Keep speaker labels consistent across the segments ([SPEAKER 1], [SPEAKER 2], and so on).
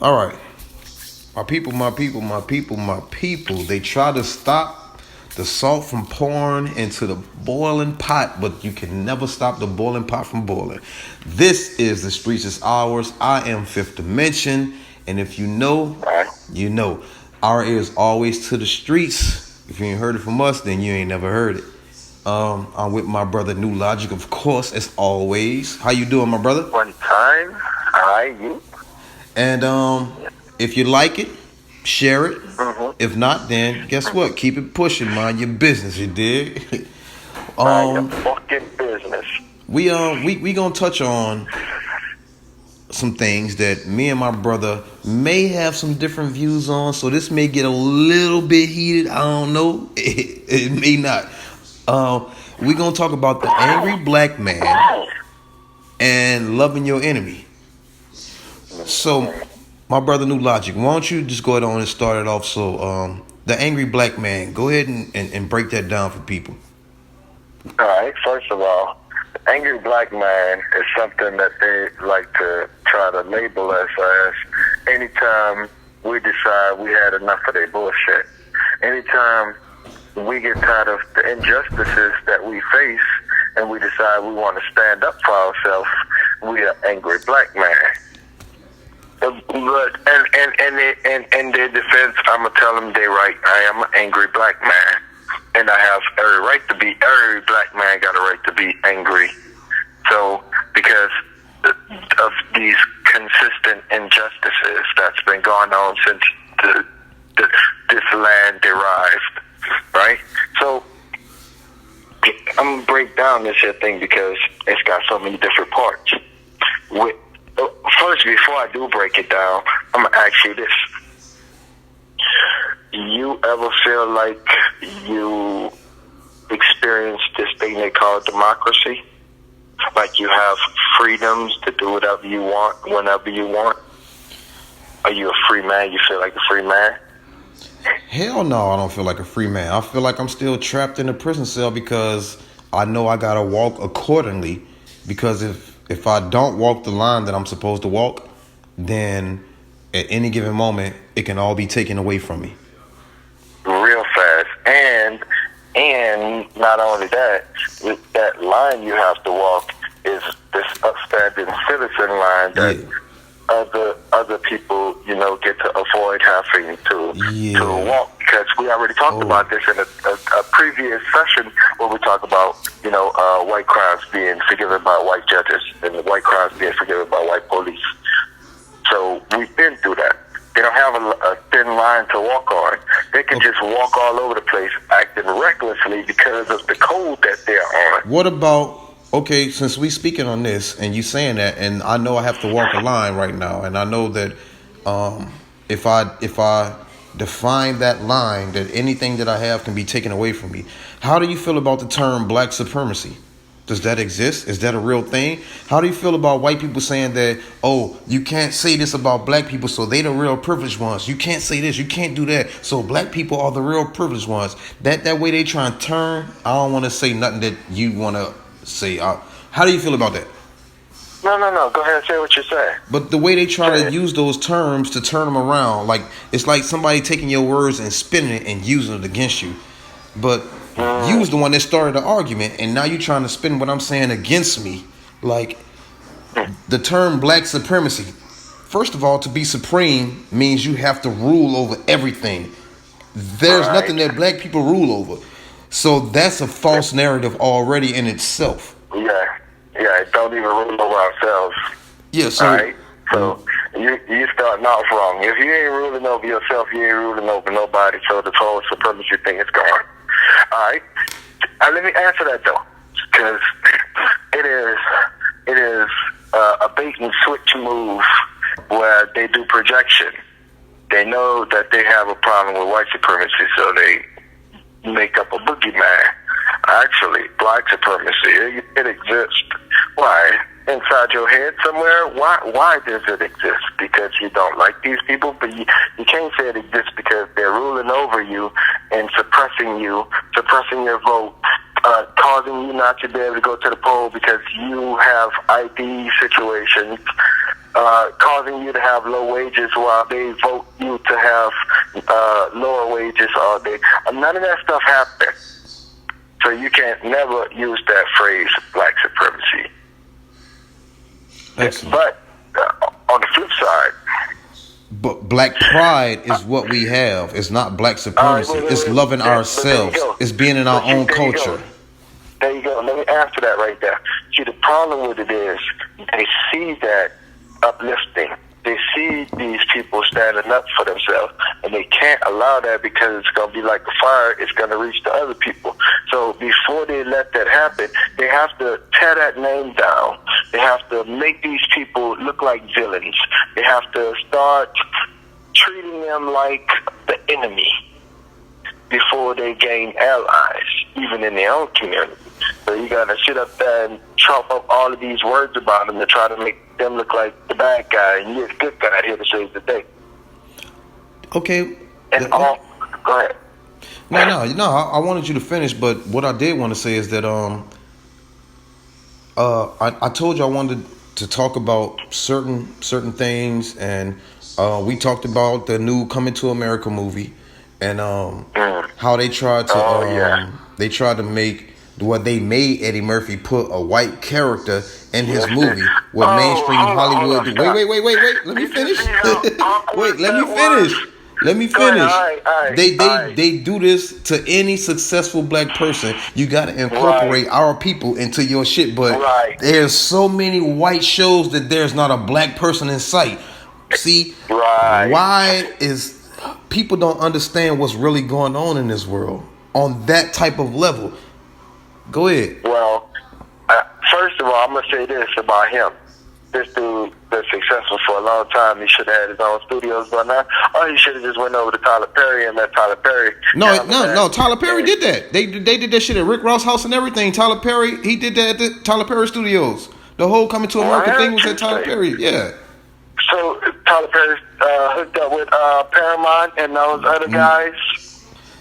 [SPEAKER 1] All right. My people, my people, my people, my people. They try to stop the salt from pouring into the boiling pot, but you can never stop the boiling pot from boiling. This is The Streets is Ours. I am Fifth Dimension. And if you know, you know. Our ears always to the streets. If you ain't heard it from us, then you ain't never heard it. I'm with my brother New Logic, of course, as always. How you doing, my brother?
[SPEAKER 2] One time, hi, you.
[SPEAKER 1] And if you like it, share it.
[SPEAKER 2] Mm-hmm.
[SPEAKER 1] If not, then guess what? Keep it pushing. Mind your business. You dig?
[SPEAKER 2] Mind your fucking business.
[SPEAKER 1] we gonna touch on some things that me and my brother may have some different views on. So this may get a little bit heated. I don't know. It may not. We gonna talk about the angry black man and loving your enemy. So, my brother New Logic, why don't you just go ahead on and start it off? So, the angry black man, go ahead and break that down for people.
[SPEAKER 2] All right, first of all, the angry black man is something that they like to try to label us as anytime we decide we had enough of their bullshit. Anytime we get tired of the injustices that we face and we decide we want to stand up for ourselves, we are angry black man. But in their defense, I'm gonna tell them they're right. I am an angry black man, and I have every right to be. Every black man got a right to be angry. So because of these consistent injustices that's been going on since this land derived, right? So I'm gonna break down this here thing because it's got so many different parts. First, before I do break it down, I'm going to ask you this. You ever feel like you experience this thing they call democracy? Like you have freedoms to do whatever you want, whenever you want? Are you a free man? You feel like a free man?
[SPEAKER 1] Hell no, I don't feel like a free man. I feel like I'm still trapped in a prison cell because I know I got to walk accordingly. Because if I don't walk the line that I'm supposed to walk, then at any given moment, it can all be taken away from me.
[SPEAKER 2] Real fast. And not only that, that line you have to walk is this upstanding citizen line that other people, get to avoid having to walk. Because we already talked about this in a previous session where we talked about, white crimes being forgiven by white judges and the white crimes being forgiven by white police. So we've been through that. They don't have a thin line to walk on. They can just walk all over the place acting recklessly because of the code that they're on.
[SPEAKER 1] What about, okay, since we speaking on this and you saying that, and I know I have to walk a line right now, and I know that if I define that line, that anything that I have can be taken away from me. How do you feel about the term black supremacy? Does that exist? Is that a real thing? How do you feel about white people saying that, oh, you can't say this about black people, so they the real privileged ones. You can't say this, you can't do that, so black people are the real privileged ones. That way they try and turn. I don't want to say nothing that you want to say. How do you feel about that?
[SPEAKER 2] No. Go ahead and say what you say.
[SPEAKER 1] But the way they try to use those terms to turn them around, like it's like somebody taking your words and spinning it and using it against you. But you was the one that started the argument, and now you're trying to spin what I'm saying against me. Like the term black supremacy. First of all, to be supreme means you have to rule over everything. There's nothing that black people rule over. So that's a false narrative already in itself.
[SPEAKER 2] Yeah, don't even rule over ourselves.
[SPEAKER 1] Yeah, so...
[SPEAKER 2] All right? So you starting off wrong. If you ain't ruling over yourself, you ain't ruling over nobody, so the whole supremacy thing is gone. All right? Let me answer that, though, because it is a bait and switch move where they do projection. They know that they have a problem with white supremacy, so they make up a boogeyman. Actually, black supremacy, it exists. Why? Inside your head somewhere? Why does it exist? Because you don't like these people? But you can't say it exists because they're ruling over you and suppressing your vote, causing you not to be able to go to the poll because you have ID situations causing you to have low wages while they vote you to have lower wages all day. None of that stuff happened. So you can't never use that phrase, black supremacy.
[SPEAKER 1] Excellent.
[SPEAKER 2] But on the flip side,
[SPEAKER 1] But black pride is what we have. It's not black supremacy. It's loving ourselves. It's being in our own culture.
[SPEAKER 2] There you go. Let me answer that right there. See, the problem with it is they see that uplifting. They see these people standing up for themselves, and they can't allow that because it's going to be like a fire. It's going to reach the other people. So before they let that happen, they have to tear that name down. They have to make these people look like villains. They have to start treating them like the enemy before they gain allies, even in their own community. So you got to sit up there and chop up all of these words about them to try to make them look like the bad guy, and you're the good guy here to save the day.
[SPEAKER 1] Okay.
[SPEAKER 2] And go ahead.
[SPEAKER 1] No. I wanted you to finish, but what I did want to say is that I told you I wanted to talk about certain things, and we talked about the new Coming to America movie, and how they tried to make. Well, they made Eddie Murphy put a white character in his movie with mainstream Hollywood. Wait. Let me finish. Let me finish. They do this to any successful black person. You got to incorporate our people into your shit. But there's so many white shows that there's not a black person in sight. See, why is people don't understand what's really going on in this world on that type of level? Go ahead.
[SPEAKER 2] Well, first of all, I'm going to say this about him. This dude been successful for a long time. He should have had his own studios by now. Or he should have just went over to Tyler Perry and let Tyler Perry.
[SPEAKER 1] No. Tyler Perry did that. They did that shit at Rick Ross' house and everything. Tyler Perry, he did that at the Tyler Perry Studios. The whole Coming to America thing was at Tyler Perry. Yeah.
[SPEAKER 2] So Tyler Perry hooked up with Paramount and those other guys.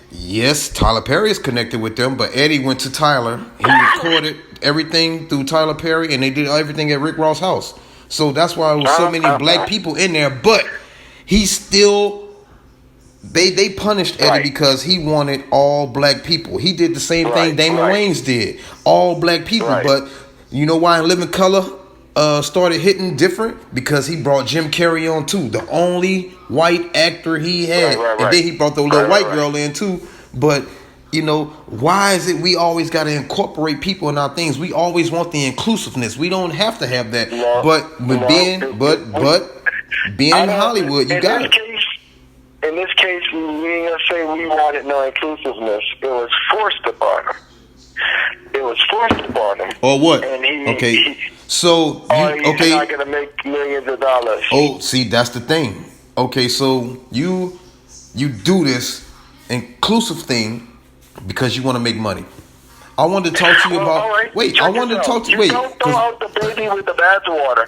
[SPEAKER 1] Yes, Tyler Perry is connected with them, but Eddie went to Tyler. He recorded everything through Tyler Perry, and they did everything at Rick Ross' house. So that's why there was so many black people in there. But he still, they punished Eddie because he wanted all black people. He did the same thing Damon Wayans did, all black people. But you know why In Living Color started hitting different? Because he brought Jim Carrey on too, the only white actor he had, and then he brought the little white girl in too. But you know, why is it we always got to incorporate people in our things? We always want the inclusiveness. We don't have to have that. Being in Hollywood, you got it.
[SPEAKER 2] In this case, we ain't gonna say we wanted no inclusiveness. It was forced upon him.
[SPEAKER 1] Or what?
[SPEAKER 2] And
[SPEAKER 1] he's
[SPEAKER 2] not gonna make millions of dollars.
[SPEAKER 1] Oh, see, that's the thing. Okay, so you do this inclusive thing because you want to make money. I wanted to talk to you about.
[SPEAKER 2] Right.
[SPEAKER 1] Wait, I wanted to talk to you. Wait,
[SPEAKER 2] don't throw out the baby with the bathwater.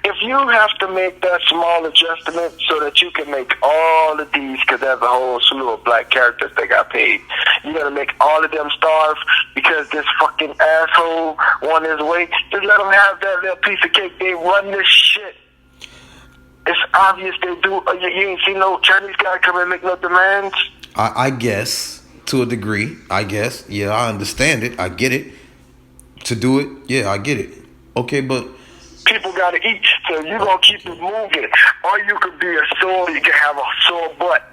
[SPEAKER 2] If you have to make that small adjustment so that you can make all of these, because there's a whole slew of black characters that got paid, you gotta make all of them starve because this fucking asshole won his way. Just let them have that little piece of cake. They run this shit. It's obvious they do. You ain't seen no Chinese guy come and make no demands.
[SPEAKER 1] I guess. To a degree, I guess. Yeah, I understand it. I get it. To do it, yeah, I get it. Okay, but
[SPEAKER 2] people gotta eat, so you gonna keep it moving. Or you could be a sore, you can have a sore butt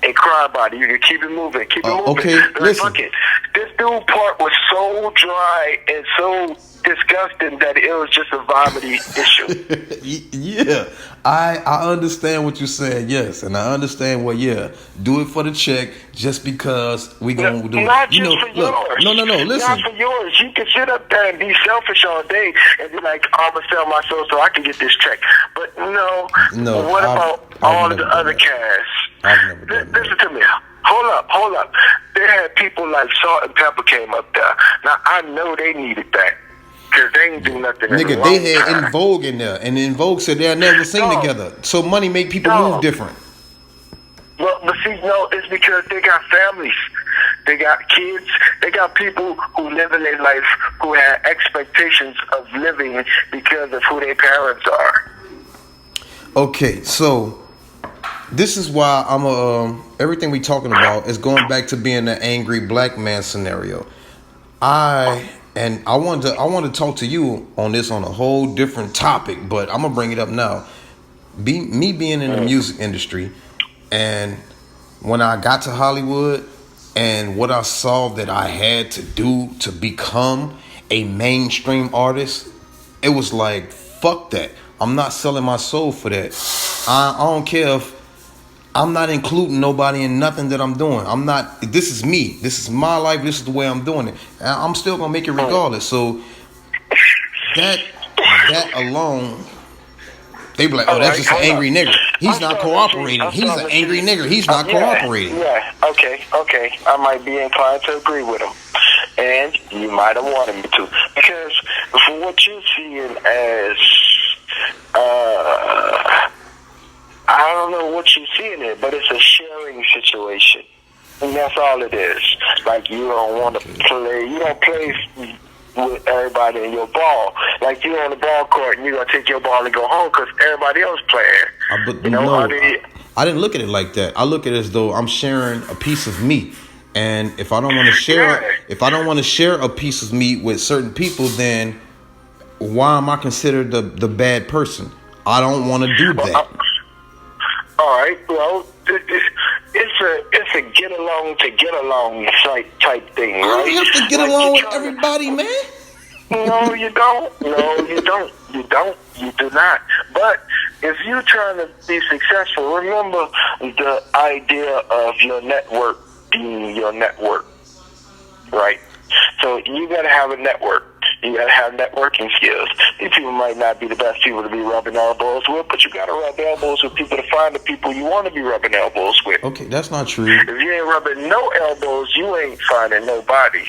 [SPEAKER 2] and cry about it. You can keep it moving,
[SPEAKER 1] Okay, listen.
[SPEAKER 2] Fuck it. This dude part was so dry and so disgusting that it was just a vomity issue.
[SPEAKER 1] Yeah, I understand what you're saying. Yes, and I understand do it for the check just because we gonna do it.
[SPEAKER 2] Not just for yours.
[SPEAKER 1] No. Listen,
[SPEAKER 2] not for yours. You can sit up there and be selfish all day and be like, I'm gonna sell my soul so I can get this check. But no. What about all the other cash?
[SPEAKER 1] I've never done that.
[SPEAKER 2] Listen to me. Hold up. They had people like Salt and Pepper came up there. Now I know they needed that. Because they ain't do nothing.
[SPEAKER 1] Nigga, they had En Vogue in there, and En Vogue said they'll never sing together. So money make people move different.
[SPEAKER 2] Well, but see, no, it's because they got families. They got kids. They got people who live in their life who have expectations of living because of who their parents are.
[SPEAKER 1] Okay, so this is why everything we talking about is going back to being an angry black man scenario. I want to talk to you on this on a whole different topic, but I'm gonna bring it up now. Me being in the music industry, and when I got to Hollywood, and what I saw that I had to do to become a mainstream artist, it was like, fuck that. I'm not selling my soul for that. I don't care if I'm not including nobody in nothing that I'm doing. I'm not. This is me. This is my life. This is the way I'm doing it. And I'm still gonna make it regardless. So that alone, they be like, oh, that's just an angry nigga. He's not cooperating. He's an angry nigga. He's not cooperating.
[SPEAKER 2] Yeah. Okay. I might be inclined to agree with him, and you might have wanted me to, because for what you're seeing as, I don't know what you see in it, but it's a sharing situation. And that's all it is. Like, you don't want to play, you don't play with everybody in your ball. Like, you're on the ball court and you're going to take your ball and go home because everybody else playing.
[SPEAKER 1] I didn't look at it like that. I look at it as though I'm sharing a piece of me. And if I don't want to share a piece of me with certain people, then why am I considered the bad person? I don't want to do that.
[SPEAKER 2] All right. Well, it's a get along to get along type thing, right?
[SPEAKER 1] I don't have to get along with everybody, man.
[SPEAKER 2] No, you don't. No, you don't. You don't. You do not. But if you're trying to be successful, remember the idea of your network being your network, right? So you got to have a network. You got to have networking skills. These people might not be the best people to be rubbing elbows with, but you got to rub elbows with people to find the people you want to be rubbing elbows with.
[SPEAKER 1] Okay, that's not true.
[SPEAKER 2] If you ain't rubbing no elbows, you ain't finding nobody.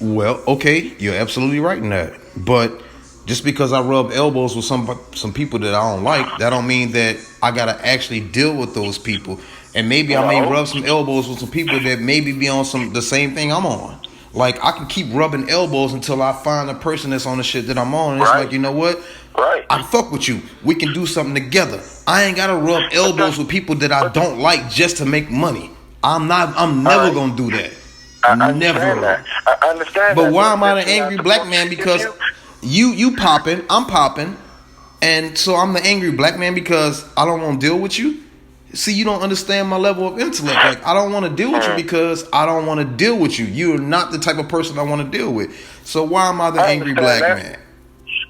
[SPEAKER 1] Well, okay, you're absolutely right in that. But just because I rub elbows with some people that I don't like, that don't mean that I got to actually deal with those people. And maybe I may rub some elbows with some people that maybe be on the same thing I'm on. Like, I can keep rubbing elbows until I find a person that's on the shit that I'm on. And it's like, you know what?
[SPEAKER 2] Right.
[SPEAKER 1] I fuck with you. We can do something together. I ain't gotta rub elbows with people that I don't like just to make money. I'm never gonna do that.
[SPEAKER 2] I understand that. I understand
[SPEAKER 1] but
[SPEAKER 2] that.
[SPEAKER 1] Why am I an angry black man? Because you popping, I'm popping, and so I'm the angry black man because I don't want to deal with you. See, you don't understand my level of intellect. Like, I don't want to deal with you because I don't want to deal with you. You're not the type of person I want to deal with. So why am I the angry black man?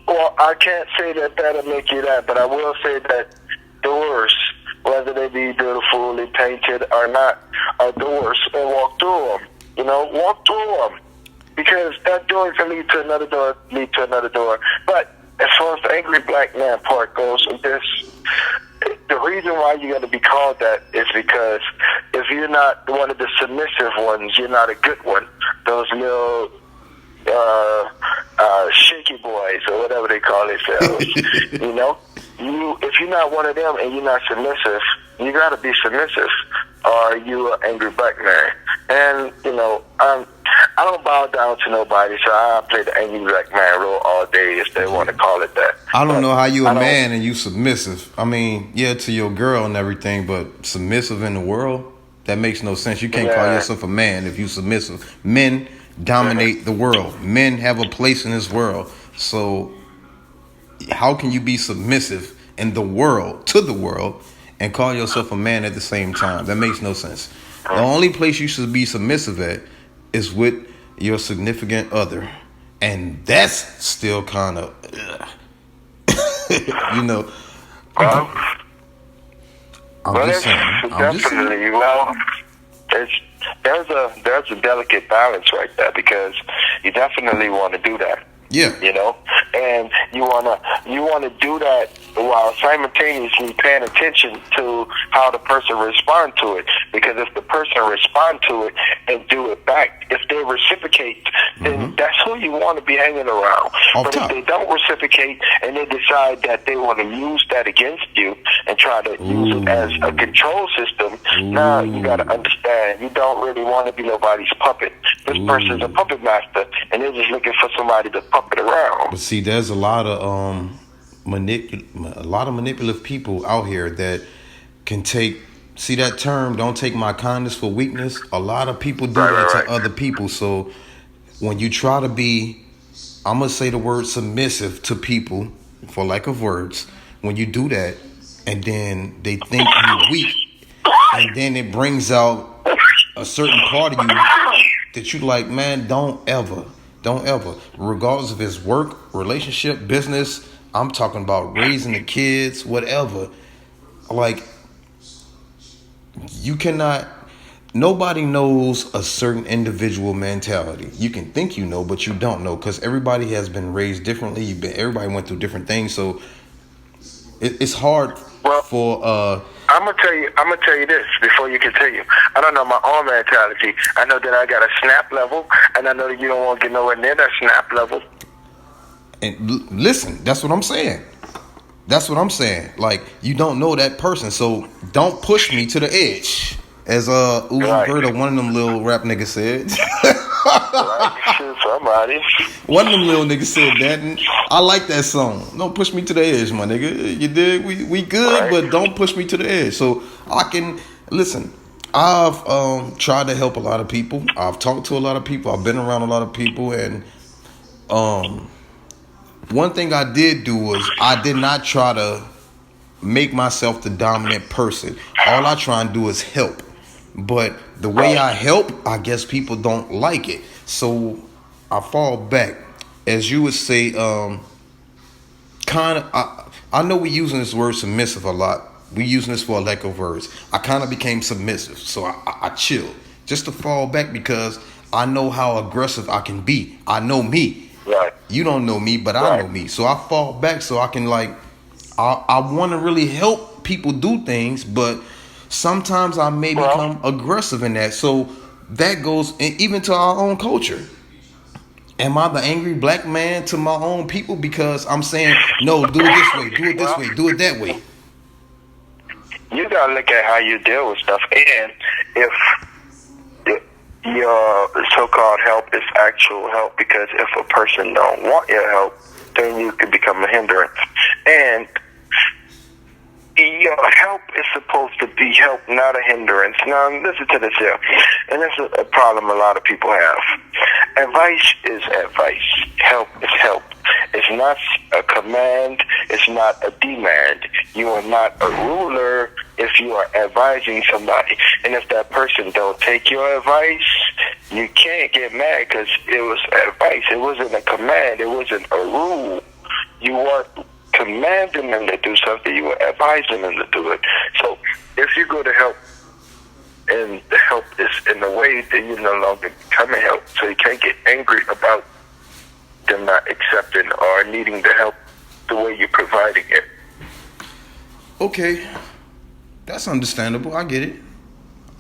[SPEAKER 2] Well, I can't say that that'll make you that, but I will say that doors, whether they be beautifully painted or not, are doors, and walk through them. You know, walk through them. Because that door can lead to another door, lead to another door. But as far as the angry black man part goes, the reason why you got to be called that is because if you're not one of the submissive ones, you're not a good one. Those little shaky boys or whatever they call themselves, you know, if you're not one of them and you're not submissive, you got to be submissive, or you an angry black man. And you know, I don't bow down to nobody, so I play the angry black man role all day if they want to call it that.
[SPEAKER 1] I don't know how you a man and you submissive. I mean, yeah, to your girl and everything, but submissive in the world? That makes no sense. You can't call yourself a man if you submissive. Men dominate the world. Men have a place in this world. So how can you be submissive in the world, to the world, and call yourself a man at the same time? That makes no sense. The only place you should be submissive at is with your significant other. And that's still kind of, you know. I'm just saying.
[SPEAKER 2] Well, there's a delicate balance right there, because you definitely want to do that.
[SPEAKER 1] Yeah.
[SPEAKER 2] You know, and you wanna do that while simultaneously paying attention to how the person respond to it. Because if the person respond to it and do it back, if they reciprocate, then that's who you want to be hanging around.
[SPEAKER 1] Off
[SPEAKER 2] But
[SPEAKER 1] top.
[SPEAKER 2] if they don't reciprocate and they decide that they want to use that against you and try to use it as a control system, now you got to understand, you don't really want to be nobody's puppet. This person's a puppet master, and they're just looking for somebody to puppet around.
[SPEAKER 1] But see, there's a lot of manipulative people out here that can take. See that term? Don't take my kindness for weakness. A lot of people do that to other people. So when you try to be, I'm gonna say the word submissive to people, for lack of words. When you do that, and then they think you're weak, and then it brings out a certain part of you that you like, man, don't ever, regardless of his work, relationship, business. I'm talking about raising the kids, whatever. Like, you cannot, nobody knows a certain individual mentality. You can think you know, but you don't know, because everybody has been raised differently. Everybody went through different things, so it's hard for.
[SPEAKER 2] I'm gonna tell you this before you continue. I don't know my own mentality. I know that I got a snap level, and I know that you don't want to get nowhere near that snap level.
[SPEAKER 1] And listen, that's what I'm saying. Like, you don't know that person, so don't push me to the edge. As Uzi Vert, one of them little rap niggas said.
[SPEAKER 2] Somebody.
[SPEAKER 1] One of them little niggas said that, and I like that song. Don't push me to the edge, my nigga. You dig? We good, but don't push me to the edge. So I can listen. I've tried to help a lot of people. I've talked to a lot of people. I've been around a lot of people, and one thing I did do was I did not try to make myself the dominant person. All I try and do is help. But the way I help, I guess people don't like it. So I fall back. As you would say, I know we're using this word submissive a lot. We're using this for a lack of words. I kind of became submissive. So I chill. Just to fall back because I know how aggressive I can be. I know me.
[SPEAKER 2] Right.
[SPEAKER 1] You don't know me, but I know me. So I fall back so I can, like, I want to really help people do things, but sometimes I may become aggressive in that. So that goes even to our own culture. Am I the angry black man to my own people because I'm saying, no, do it this way, do it this way, do it that way?
[SPEAKER 2] You got to look at how you deal with stuff. And if your so-called help is actual help, because if a person don't want your help, then you can become a hindrance. And your help is supposed to be help, not a hindrance. Now, listen to this here. And this is a problem a lot of people have. Advice is advice. Help is help. It's not a command. It's not a demand. You are not a ruler if you are advising somebody. And if that person don't take your advice, you can't get mad because it was advice. It wasn't a command. It wasn't a rule. You weren't commanding them to do something. You were advising them to do it. So if you go to help, and the help is in the way, then you no longer become a help. So you can't get angry about them not accepting or needing the help the way you're providing it.
[SPEAKER 1] Okay, that's understandable. I get it.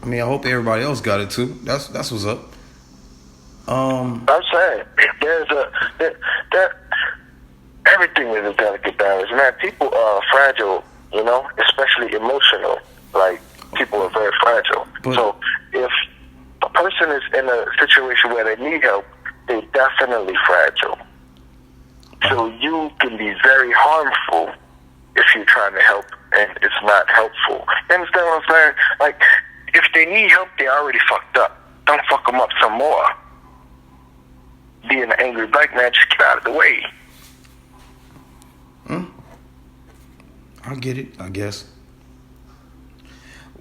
[SPEAKER 1] I mean, I hope everybody else got it too. That's what's up.
[SPEAKER 2] I'm saying everything is a delicate balance, man. People are fragile, you know, especially emotional. Like, people are very fragile. So if a person is in a situation where they need help, they're definitely fragile. So you can be very harmful if you're trying to help and it's not helpful. You understand what I'm saying? Like, if they need help, they already fucked up. Don't fuck them up some more. Being an angry black man, just get out of the way.
[SPEAKER 1] I get it, I guess.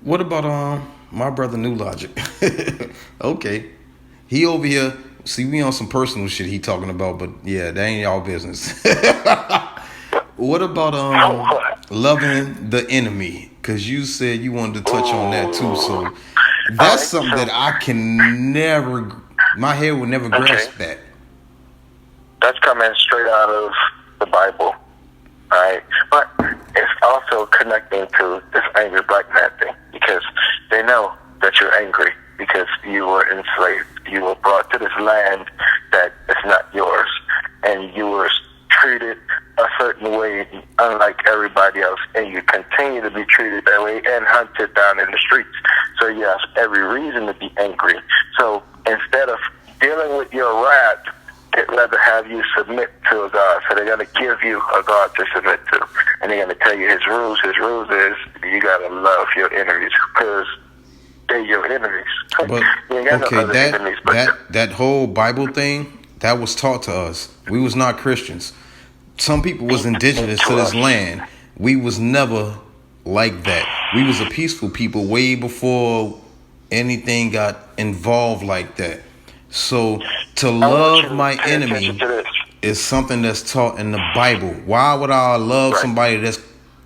[SPEAKER 1] What about my brother New Logic? Okay. He over here, see, we on some personal shit he talking about, but yeah, that ain't y'all business. What about loving the enemy? Because you said you wanted to touch on that too, so that's something that I can never, my head will never grasp that.
[SPEAKER 2] That's coming straight out of the Bible. Alright? But it's also connecting to this angry black man thing, because they know that you're angry because you were enslaved. You were brought to this land that is not yours, and you were treated a certain way unlike everybody else, and you continue to be treated that way and hunted down in the streets. So you have every reason to be angry. So instead of dealing with your wrath, they'd rather have you submit to a God. So they're going to give you a God to submit to, and they're going to tell you his rules. His rules is you got to love your enemies, because they're your enemies.
[SPEAKER 1] But okay, that whole Bible thing, that was taught to us. We was not Christians. Some people was indigenous to this land. We was never like that. We was a peaceful people way before anything got involved like that. So to love my enemy is something that's taught in the Bible. Why would I love somebody that's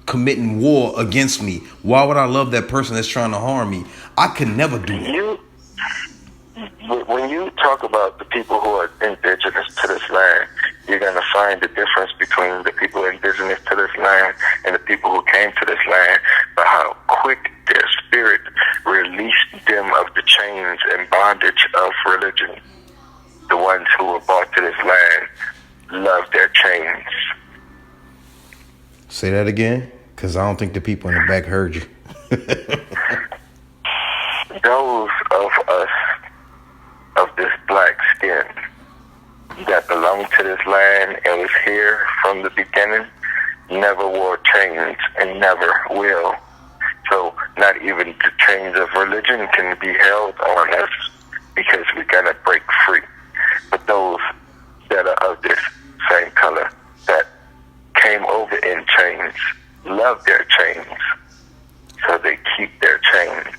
[SPEAKER 1] committing war against me? Why would I love that person that's trying to harm me? I could never do that.
[SPEAKER 2] When you talk about the people who are indigenous to this land, you're going to find the difference between the people indigenous to this land and the people who came to this land, but how quick their spirit released them of the chains and bondage of religion. The ones who were brought to this land loved their chains.
[SPEAKER 1] Say that again, because I don't think the people in the back heard you.
[SPEAKER 2] Those of us of this black skin that belong to this land and was here from the beginning never wore chains and never will. So not even the chains of religion can be held on us, because we're going to break free. But those that are of this same color that came over in chains love their chains, so they keep their chains,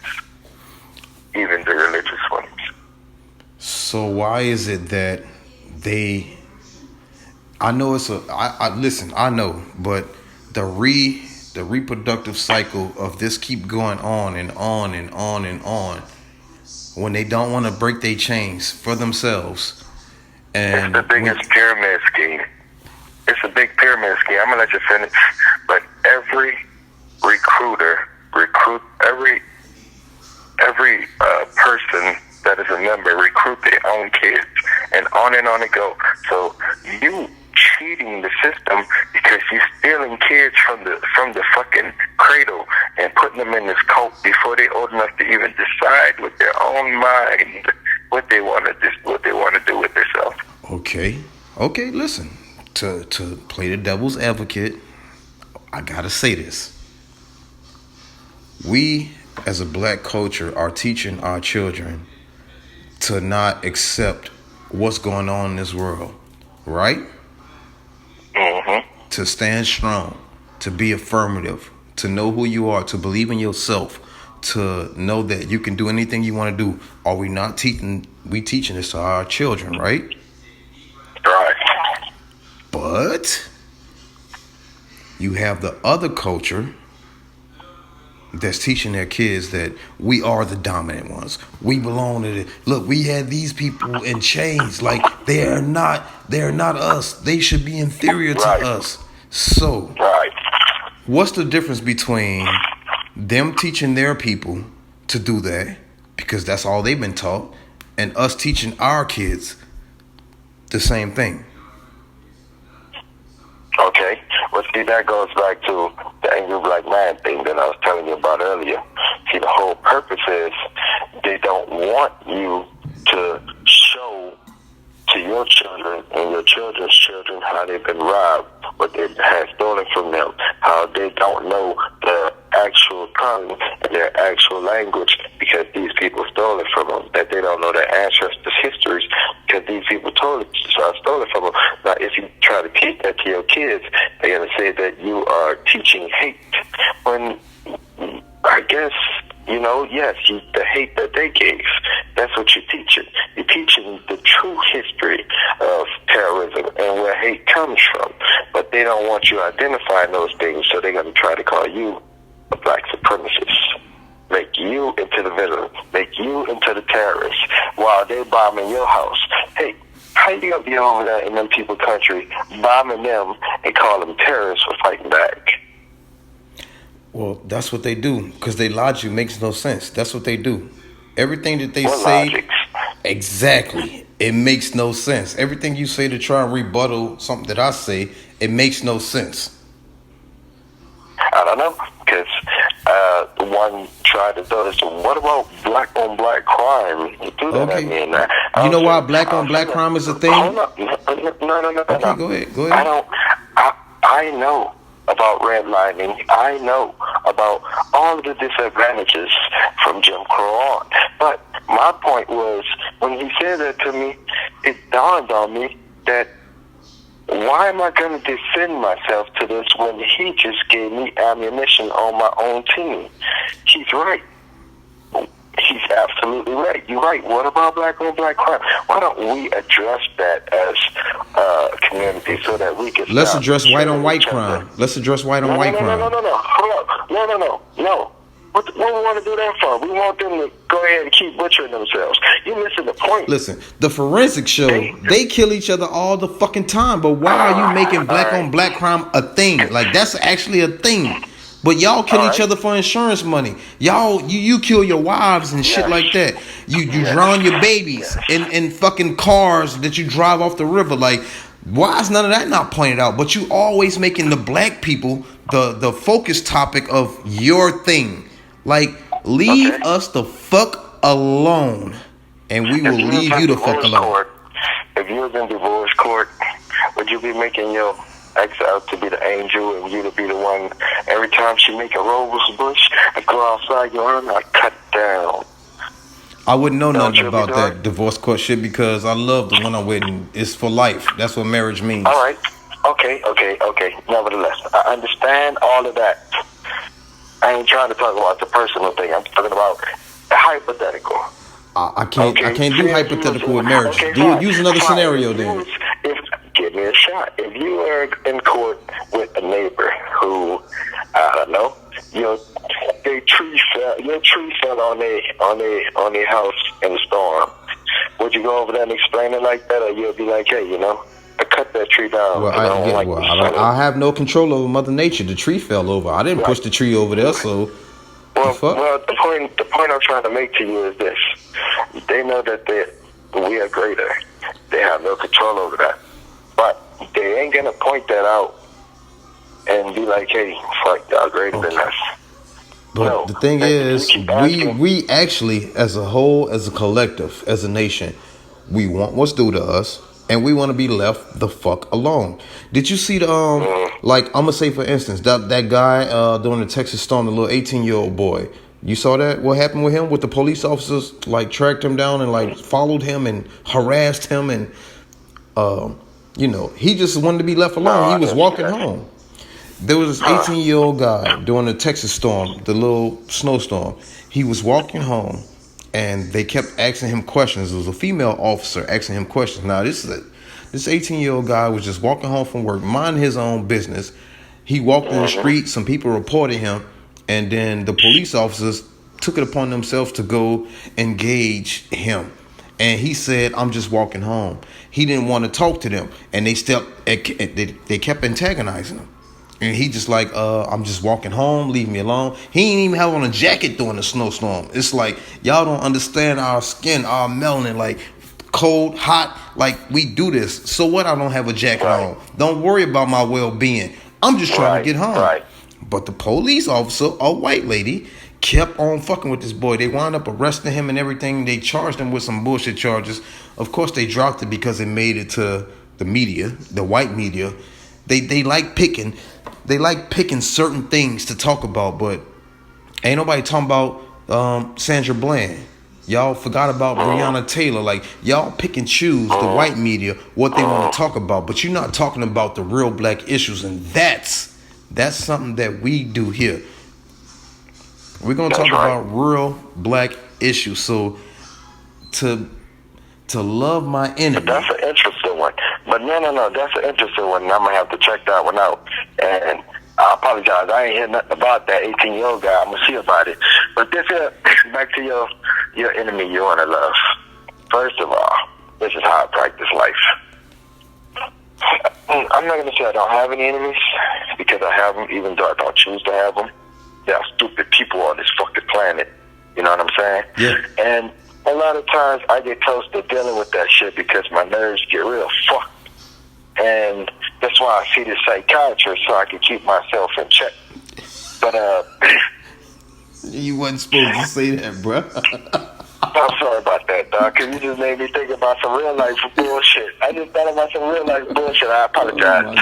[SPEAKER 2] even the religious ones.
[SPEAKER 1] So why is it that I know it's listen, I know, but the reproductive cycle of this keep going on and on and on and on when they don't want to break their chains for themselves. And
[SPEAKER 2] it's the biggest pyramid scheme. It's a big pyramid scheme. I'm going to let you finish. But every recruiter, every person that is a member recruit their own kids, and on it go. So you cheating the system because you're stealing kids from the fucking cradle and putting them in this cult before they're old enough to even decide with their own mind what they want to do with themselves.
[SPEAKER 1] Okay, listen. To play the devil's advocate, I gotta say this. We, as a black culture, are teaching our children to not accept what's going on in this world, right?
[SPEAKER 2] Mm-hmm.
[SPEAKER 1] To stand strong, to be affirmative, to know who you are, to believe in yourself, to know that you can do anything you want to do. Are we not teaching? We teaching this to our children, right?
[SPEAKER 2] Right.
[SPEAKER 1] But you have the other culture that's teaching their kids that we are the dominant ones. We belong to the look. We had these people in chains. Like they're not us. They should be inferior to us. So, what's the difference between them teaching their people to do that, because that's all they've been taught, and us teaching our kids the same thing?
[SPEAKER 2] Okay. Well, see, that goes back to the angry black man thing that I was telling you about earlier. See, the whole purpose is they don't want you to show to your children and your children's children how they've been robbed, what they had stolen from them, how they don't know their actual tongue and their actual language because these people stole it from them, that they don't know their ancestors' histories because these people stole it from them. Now, if you try to teach that to your kids, they're going to say that you are teaching hate. When I guess, yes, the hate that they gave, that's what you're teaching. You're teaching the true history of terrorism and where hate comes from. But they don't want you identifying those things, so they're going to try to call you a black supremacist. Make you into the villain. Make you into the terrorist while they're bombing your house. Hey, How you gonna be over there in them people's country, bombing them and call them terrorists for fighting back?
[SPEAKER 1] Well, that's what they do because their logic makes no sense. That's what they do. Everything that they
[SPEAKER 2] What
[SPEAKER 1] say,
[SPEAKER 2] logic?
[SPEAKER 1] exactly, it makes no sense. Everything you say to try and rebuttal something that I say, it makes no sense.
[SPEAKER 2] I don't know, because one tried to throw this. What about black on black crime? You do that,
[SPEAKER 1] Okay.
[SPEAKER 2] I mean,
[SPEAKER 1] You know why black on black crime is a thing?
[SPEAKER 2] Hold up. No.
[SPEAKER 1] Okay, go ahead.
[SPEAKER 2] I know about redlining. I know about all of the disadvantages from Jim Crow on. But my point was, when he said that to me, it dawned on me that why am I going to defend myself to this when he just gave me ammunition on my own team? He's right. He's absolutely right. You're right. What about black on black crime? Why don't we address that as a community so that we can
[SPEAKER 1] Let's
[SPEAKER 2] stop
[SPEAKER 1] address white on white
[SPEAKER 2] killing each other?
[SPEAKER 1] crime. Let's address white on white crime.
[SPEAKER 2] No. Hold up. No. What we want to do that for? We want them to go ahead and keep butchering themselves. You're missing the point.
[SPEAKER 1] Listen, the forensic show, they kill each other all the fucking time. But why are you making black on black crime a thing? Like, that's actually a thing. But y'all kill each other for insurance money. Y'all, you kill your wives and shit like that. You drown your babies in fucking cars that you drive off the river. Like, why is none of that not pointed out? But you always making the black people the focus topic of your thing. Like, leave us the fuck alone, and we will leave you the fuck alone.
[SPEAKER 2] If you was in divorce court, would you be making your ex out to be the angel and you to be the one? Every time she make a rose bush and go outside your arm, I cut down.
[SPEAKER 1] I wouldn't know nothing about that divorce court shit because I love the one I'm with, and it's for life. That's what marriage means.
[SPEAKER 2] All right. Okay. Nevertheless, I understand all of that. I ain't trying to talk about the personal thing. I'm talking about the hypothetical.
[SPEAKER 1] I can't do hypothetical with marriage. Use another scenario then.
[SPEAKER 2] Give me a shot. If you were in court with a neighbor who, I don't know, your tree fell on their house in a storm, would you go over there and explain it like that, or you'll be like, hey, I cut that tree down?
[SPEAKER 1] Well, I have no control over Mother Nature. The tree fell over. I didn't push the tree over there, so.
[SPEAKER 2] Well, the point I'm trying to make to you is this: they know that we are greater. They have no control over that, but they ain't gonna point that out and be like, "Hey, fuck, y'all greater than us."
[SPEAKER 1] But the thing is, we actually, as a whole, as a collective, as a nation, we want what's due to us, and we want to be left the fuck alone. Did you see the like, I'm gonna say for instance that guy during the Texas storm, the little 18-year-old boy? You saw that? What happened with him? With the police officers like tracked him down and like followed him and harassed him, and he just wanted to be left alone. He was walking home. There was this 18-year-old guy during the Texas storm, the little snowstorm. He was walking home, and they kept asking him questions. There was a female officer asking him questions. Now, this 18-year-old guy was just walking home from work, minding his own business. He walked in the street. Some people reported him, and then the police officers took it upon themselves to go engage him. And he said, "I'm just walking home." He didn't want to talk to them, and they kept antagonizing him. And he just like, "I'm just walking home. Leave me alone." He ain't even have on a jacket during the snowstorm. It's like, y'all don't understand our skin, our melanin, like cold, hot, like we do this. So what? I don't have a jacket on. Don't worry about my well-being. I'm just trying to get home. Right. But the police officer, a white lady, kept on fucking with this boy. They wound up arresting him and everything. They charged him with some bullshit charges. Of course, they dropped it because it made it to the media, the white media. They like picking. They like picking certain things to talk about, but ain't nobody talking about Sandra Bland. Y'all forgot about Breonna Taylor. Like, y'all pick and choose the white media what they want to talk about, but you're not talking about the real black issues, and that's something that we do here. We're gonna talk about real black issues. So to love my enemy.
[SPEAKER 2] That's an interesting one. But no, that's an interesting one. And I'm going to have to check that one out. And I apologize. I ain't hear nothing about that 18-year-old guy. I'm going to see about it. But this back to your enemy you want to love. First of all, This is how I practice life. I'm not going to say I don't have any enemies, because I have them, even though I don't choose to have them. There are stupid people on this fucking planet. You know what I'm saying?
[SPEAKER 1] Yeah.
[SPEAKER 2] And a lot of times I get close to dealing with that shit because my nerves get real fucked. And that's why I see this psychiatrist, so I can keep myself in check. But,
[SPEAKER 1] You wasn't supposed to say that, bro.
[SPEAKER 2] I'm sorry about that, dog, because you just made me think about some real life bullshit. I just thought about some real life bullshit. I apologize.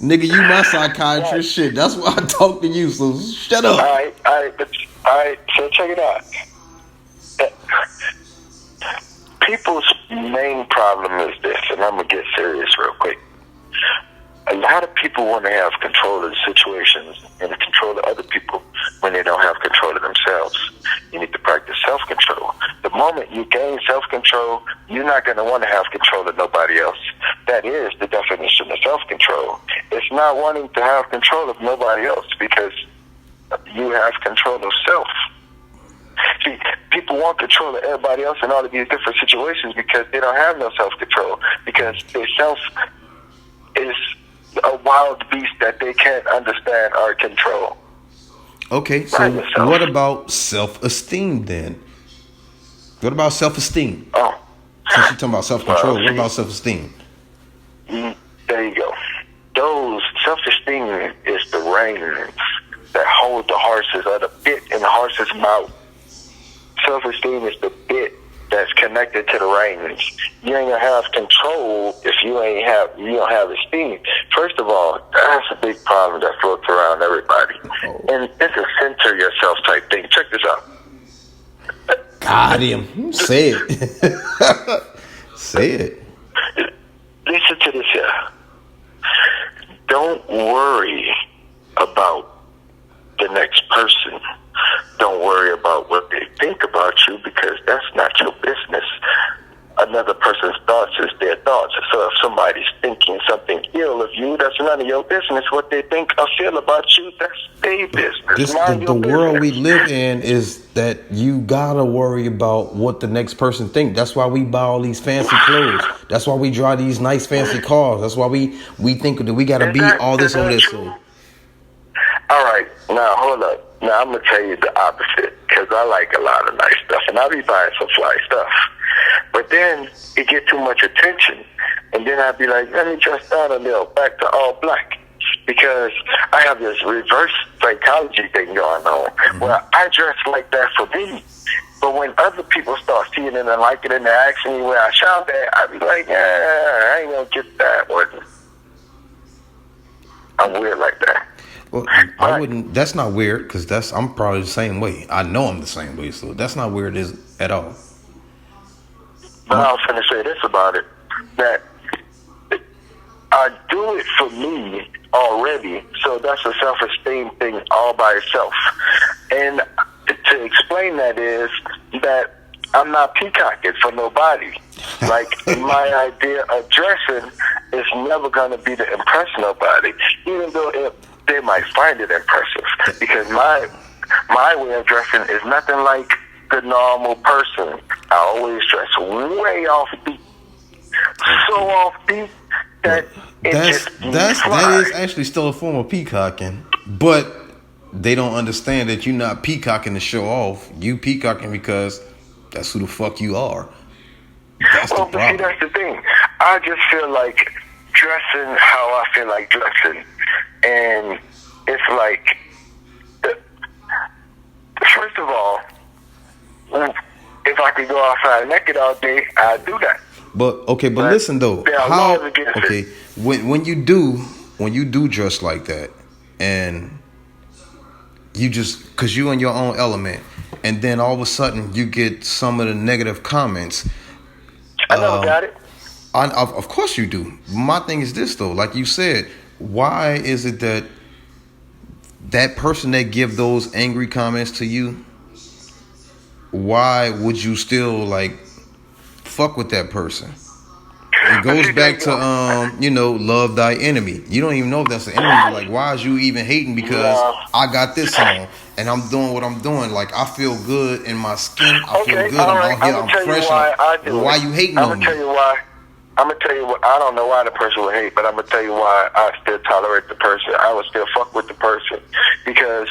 [SPEAKER 1] Nigga, you my psychiatrist. Shit, that's why I talk to you, so shut up.
[SPEAKER 2] All right, so check it out. People's main problem is this, and I'm going to get serious real quick. A lot of people want to have control of the situations and control of other people when they don't have control of themselves. You need to practice self-control. The moment you gain self-control, you're not going to want to have control of nobody else. That is the definition of self-control. It's not wanting to have control of nobody else, because you have control of self. See, people want control of everybody else in all of these different situations because they don't have no self-control, because their self is a wild beast that they can't understand or control.
[SPEAKER 1] Okay, so what about self-esteem then? What about self-esteem?
[SPEAKER 2] Oh.
[SPEAKER 1] Since you're talking about self-control, what about self-esteem?
[SPEAKER 2] There you go. Those self-esteem is the reins that hold the horses, or the bit in the horse's mouth. Self-esteem is the bit that's connected to the reins. You ain't gonna have control if you don't have esteem. First of all, that's a big problem that floats around everybody. And it's a center yourself type thing. Check this out.
[SPEAKER 1] Got him. Say it. Say it.
[SPEAKER 2] Listen to this here. Don't worry about the next person. Don't worry about what they think about you, because that's not your business. Another person's thoughts is their thoughts. So if somebody's thinking something ill of you, that's none of your business. What they think or feel about you, that's their business.
[SPEAKER 1] The world we live in is that you gotta worry about what the next person thinks. That's why we buy all these fancy clothes. That's why we drive these nice fancy cars. That's why we think that we gotta be all this on this.
[SPEAKER 2] All right, now hold up. Now I'm gonna tell you the opposite, because I like a lot of nice stuff, and I'll be buying some fly stuff. But then it get too much attention, and then I'd be like, let me dress down a little, back to all black, because I have this reverse psychology thing going on, where I dress like that for me. But when other people start seeing it and like it, and they're asking me where I shop at, I'd be like, I ain't gonna get that one. I'm weird like that.
[SPEAKER 1] Well, I wouldn't. That's not weird, because I'm probably the same way. I know I'm the same way, so that's not weird at all.
[SPEAKER 2] But I was going to say this about it, that I do it for me already, so that's a self-esteem thing all by itself. And to explain that is that I'm not peacocking for nobody. Like, my idea of dressing is never going to be to impress nobody, even though they might find it impressive, because my way of dressing is nothing like the normal person. I always dress way off beat, so off beat that
[SPEAKER 1] that is actually still a form of peacocking, but they don't understand that you're not peacocking to show off. You peacocking because that's who the fuck you are. That's the problem.
[SPEAKER 2] See, that's the thing. I just feel like dressing how I feel like dressing. And it's like, first of all, if I could go outside naked all day, I'd do that.
[SPEAKER 1] But listen though, when you do dress like that, and you just, because you in your own element, and then all of a sudden you get some of the negative comments.
[SPEAKER 2] I never got it.
[SPEAKER 1] Of course you do. My thing is this though, like you said, why is it that person that give those angry comments to you, why would you still like fuck with that person? it goes back to love thy enemy. You don't even know if that's an enemy. Like, why is you even hating because I got this on and I'm doing what I'm doing? Like, I feel good in my skin. I feel good. I'm out here. I'm fresh. Why you hating on me?
[SPEAKER 2] I'm gonna tell you why. I'm gonna tell you what. I don't know why the person would hate, but I'm gonna tell you why I still tolerate the person. I would still fuck with the person because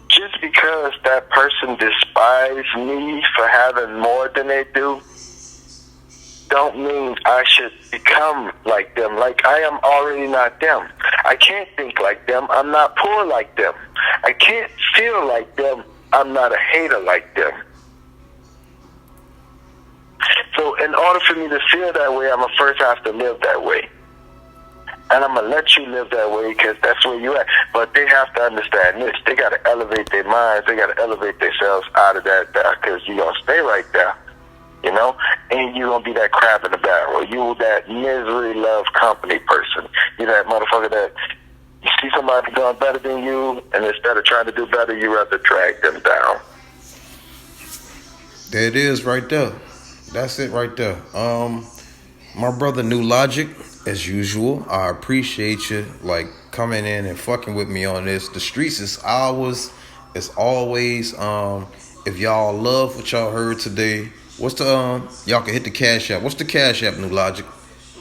[SPEAKER 2] just because that person despises me for having more than they do, don't mean I should become like them. Like, I am already not them. I can't think like them. I'm not poor like them. I can't feel like them. I'm not a hater like them. So in order for me to feel that way, I'm going to first have to live that way. And I'm going to let you live that way because that's where you at. But they have to understand this. They got to elevate their minds. They got to elevate themselves out of that because you're going to stay right there. You know? And you're going to be that crab in the barrel. You that misery love company person. You that motherfucker that you see somebody doing better than you, and instead of trying to do better, you rather drag them down.
[SPEAKER 1] There it is right there. That's it right there. My brother New Logic, as usual, I appreciate you like coming in and fucking with me on this. The streets is ours as always. If y'all love what y'all heard today, what's the y'all can hit the Cash App. What's the Cash App, New Logic?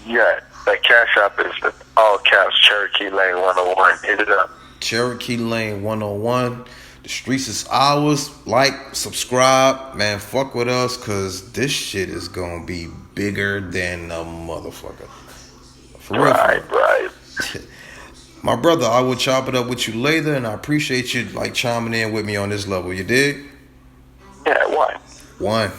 [SPEAKER 2] Yeah, that Cash App is all caps, Cherokee Lane 101. Hit it up.
[SPEAKER 1] Cherokee Lane 101. The streets is ours. Like, subscribe, man. Fuck with us, cause this shit is gonna be bigger than a motherfucker. For real.
[SPEAKER 2] Right.
[SPEAKER 1] My brother, I will chop it up with you later, and I appreciate you like chiming in with me on this level. You dig?
[SPEAKER 2] Yeah, why?
[SPEAKER 1] One.